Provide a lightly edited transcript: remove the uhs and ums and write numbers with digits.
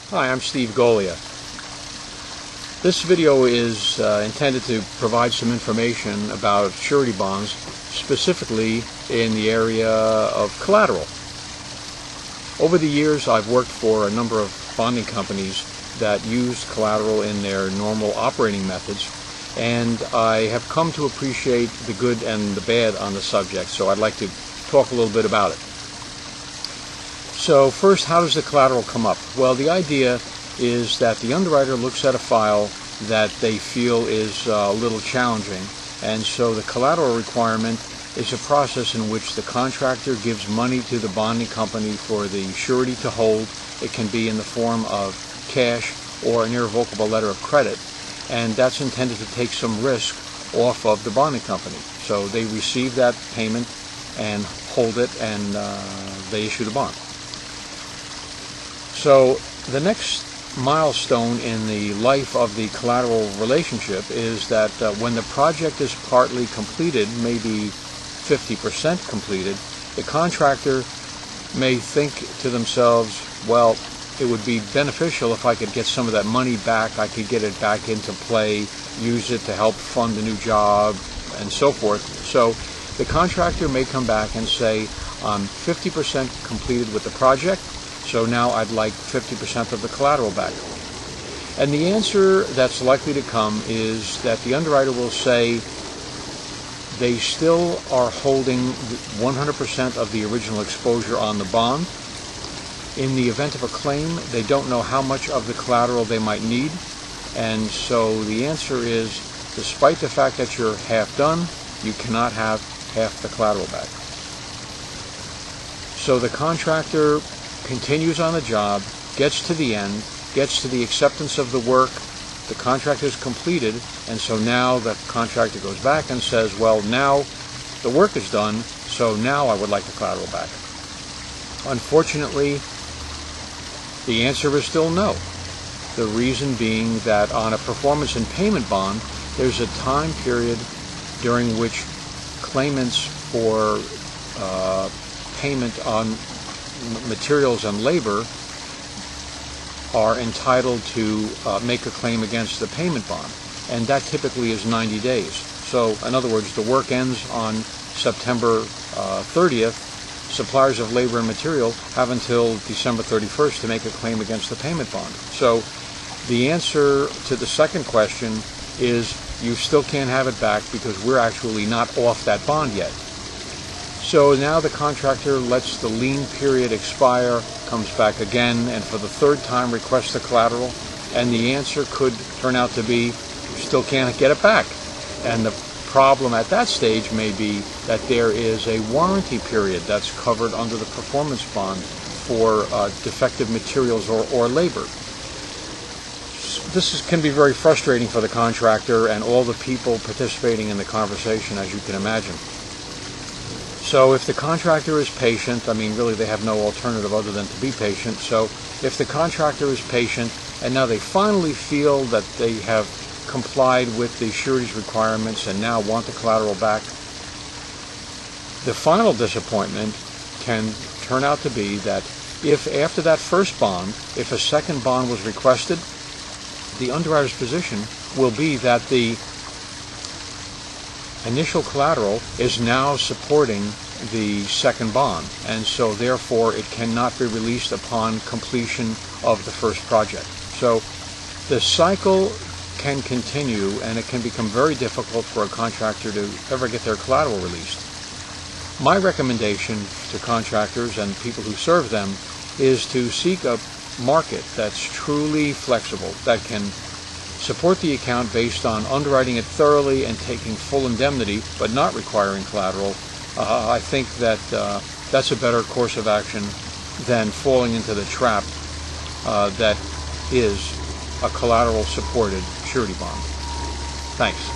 Hi, I'm Steve Golia. This video is intended to provide some information about surety bonds, specifically in the area of collateral. Over the years, I've worked for a number of bonding companies that use collateral in their normal operating methods, and I have come to appreciate the good and the bad on the subject, so I'd like to talk a little bit about it. So first, how does the collateral come up? Well, the idea is that the underwriter looks at a file that they feel is a little challenging, and so the collateral requirement is a process in which the contractor gives money to the bonding company for the surety to hold. It can be in the form of cash or an irrevocable letter of credit, and that's intended to take some risk off of the bonding company. So they receive that payment and hold it, and they issue the bond. So the next milestone in the life of the collateral relationship is that when the project is partly completed, maybe 50% completed, the contractor may think to themselves, well, it would be beneficial if I could get some of that money back, I could get it back into play, use it to help fund a new job, and so forth. So the contractor may come back and say, I'm 50% completed with the project, so now I'd like 50% of the collateral back. And the answer that's likely to come is that the underwriter will say they still are holding 100% of the original exposure on the bond. In the event of a claim, they don't know how much of the collateral they might need, and so the answer is, despite the fact that you're half done, you cannot have half the collateral back. So the contractor continues on the job, gets to the end, gets to the acceptance of the work, the contract is completed, and so now the contractor goes back and says, well, now the work is done, so now I would like the collateral back. Unfortunately, the answer is still no. The reason being that on a performance and payment bond, there's a time period during which claimants for payment on materials and labor are entitled to make a claim against the payment bond, and that typically is 90 days. So in other words, the work ends on September 30th. Suppliers of labor and material have until December 31st to make a claim against the payment bond. So the answer to the second question is you still can't have it back because we're actually not off that bond yet. So now the contractor lets the lien period expire, comes back again, and for the third time requests the collateral, and the answer could turn out to be you still can't get it back. And the problem at that stage may be that there is a warranty period that's covered under the performance bond for defective materials or labor. This can be very frustrating for the contractor and all the people participating in the conversation, as you can imagine. So if the contractor is patient, I mean, really they have no alternative other than to be patient. So if the contractor is patient and now they finally feel that they have complied with the surety's requirements and now want the collateral back, the final disappointment can turn out to be that if after that first bond, if a second bond was requested, the underwriter's position will be that the initial collateral is now supporting the second bond, and so therefore it cannot be released upon completion of the first project. So the cycle can continue, and it can become very difficult for a contractor to ever get their collateral released. My recommendation to contractors and people who serve them is to seek a market that's truly flexible, that can support the account based on underwriting it thoroughly and taking full indemnity, but not requiring collateral. I think that that's a better course of action than falling into the trap that is a collateral-supported surety bond. Thanks.